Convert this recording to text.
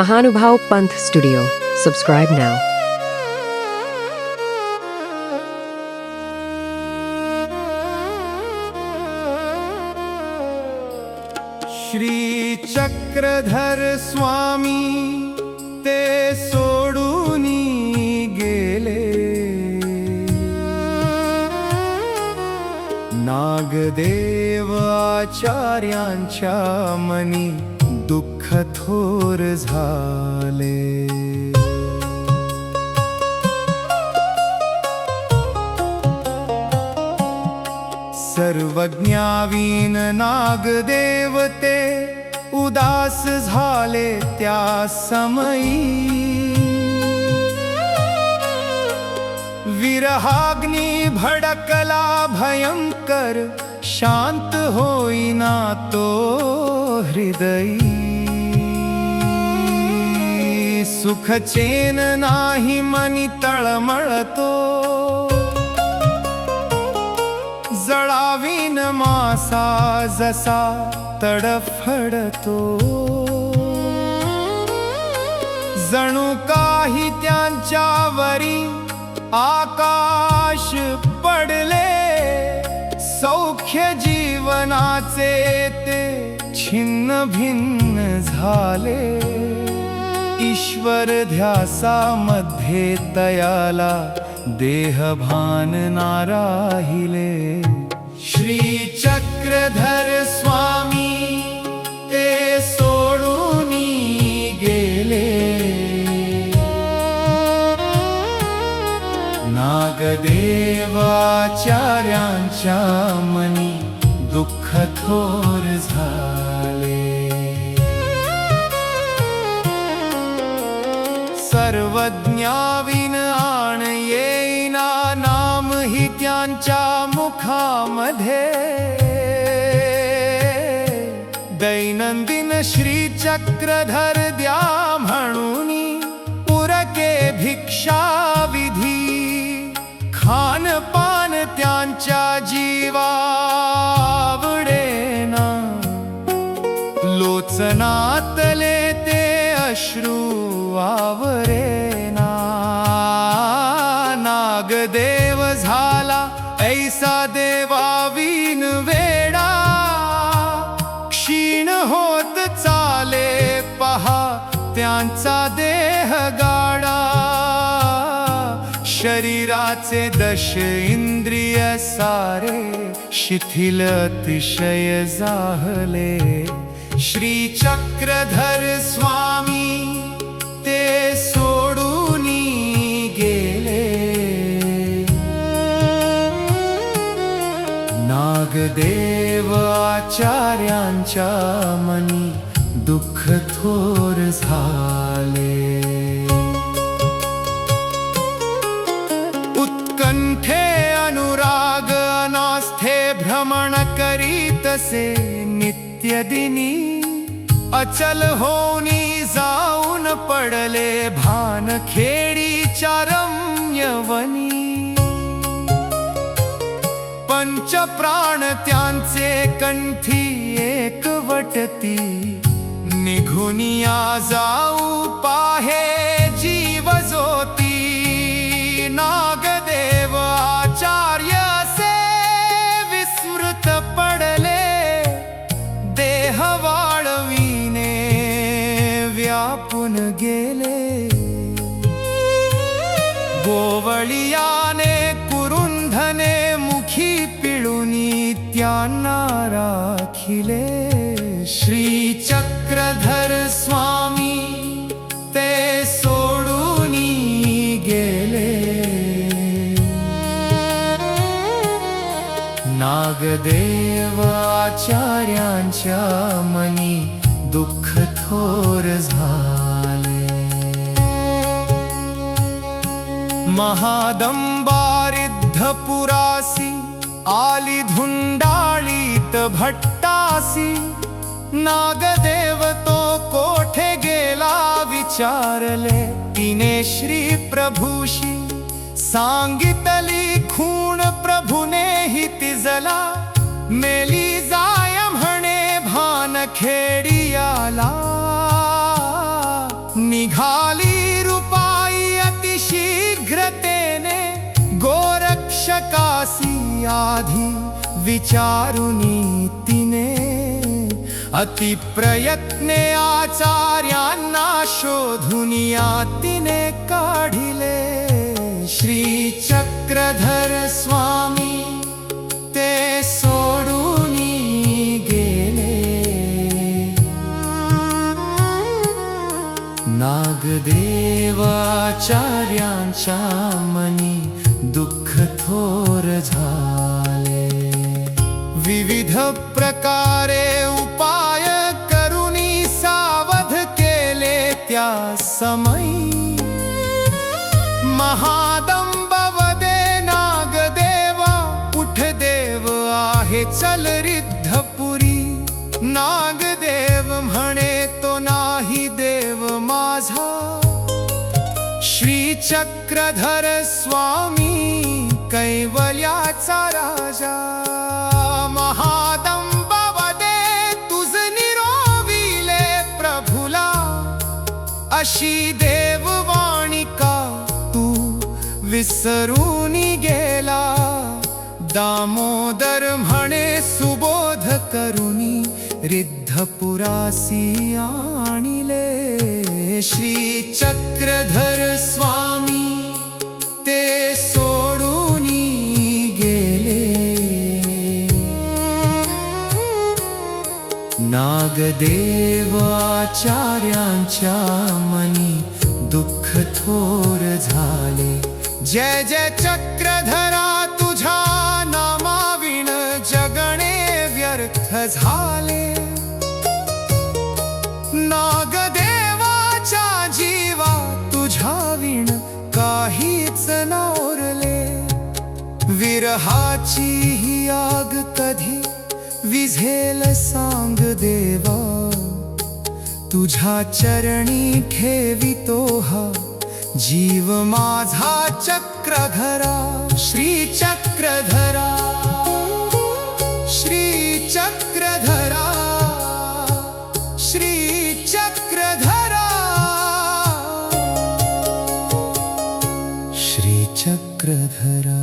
Mahanubhav Panth Studio. Subscribe now. Shri Chakradhar स्वामी ते सोडूनी गेले, नागदेव आचार्यांच्या मनी दुःख थोर झाले। सर्वज्ञावीन नागदेवते उदास झाले त्या समयी, विरहाग्नी भडकला भयंकर, शांत होईना तो हृदयी। सुख चैन नाही मनी तळमळतो, जळावीन मासा जसा तडफडतो। जणू काही त्यांच्यावरी आकाश पडले, सौख्य जीवनाचे ते छिन्न भिन्न झाले। ईश्वर ध्यासामध्ये तयाला देहभान ना राहिले। श्री चक्रधर स्वामी ते सोडूनी गेले, नागदेव आचार्यांच्या मनी दुःख थोर झाले। सर्वज्ञावीन आण येईना नाम ही त्यांच्या मुखामध्ये, दैनंदिन श्री चक्रधर द्या म्हणूनी उरके भिक्षा विधी। खानपान त्यांच्या जीवावडेना, लोचनातले ते अश्रू आवरेना। नागदेव झाला ऐसा देवावीन वेडा, क्षीण होत चाले पहा त्यांचा देह गाडा। शरीराचे 10 इंद्रिय सारे शिथिल अतिशय जाहले। श्री चक्रधर स्वामी ते सोडूनी गेले, नागदेव आचार्यांच्या मनी दुःख थोर झाले। उत्कंठे अनुराग अनास्थे भ्रमण करीतसे नित्यदिनी, अचल होनी जाऊन पडले भान खेडीच्या रम्यवनी। पंच प्राण त्यांचे कंठी एकवटती, निघुनिया जाऊ पाहे जीव ज्योती। नागदेव आचार्य से विस्मृत पडले, देह वाळविने व्यापून गेले। गोवळियाने कुरुंधने मुखी पिळुनी त्यांना राखिले। श्री चक्रधर स्वामी ते सोडूनी गेले, नागदेव आचार्यांच्या मनी दुःख थोर झाले। महादंबारिद्धपुरासी आली धुंडाळीत भट्टासी, नागदेव तो कोठे गेला विचारले। तिने श्री प्रभूशी सांगितली खूण प्रभूने ही तिजला, मेली जाय म्हणे भान खेडी आला। निघाली रूपाई अतिशीघ्रतेने गोरक्षकासी आधी विचारुनी तिने अतिप्रयत्ने आचार्यांना शोधुनिया तिने काढिले श्री चक्रधर स्वामी ते सोडूनी गेले नागदेवाचार्यांच्या मनी दुःख थोर झाले विविध प्रकारे उपाय करुनी सावध केले त्या समयी महादंब वदे नागदेवा उठ देव आहे चल रिद्धपुरी नागदेव म्हणे तो नाही देव माझा श्री चक्रधर स्वामी कैवल्याचा राजा महादंब वदे तुझ निरोविले प्रभुला अशी देववाणी का तू विसरूनी गेला दामोदर म्हणे सुबोध करुनी रिद्धपुरासी आणिले श्री चक्रधर स्वामी ते सोडूनी गेले नागदेवाचार्यांच्या मनी दुःख थोर झाले जय जय चक्रधरा तुझ्या नामाविण जगणे व्यर्थ झाले नागदेवाच्या जीवा तुझ्या विण काहीच न उरले विरहाची ही आग कधी विझेल सांग देवा तुझ्या चरणी ठेवितो हा जीव माझा चक्रधरा श्री चक्रधरा श्री चक्रधरा श्री चक्रधरा श्री चक्रधरा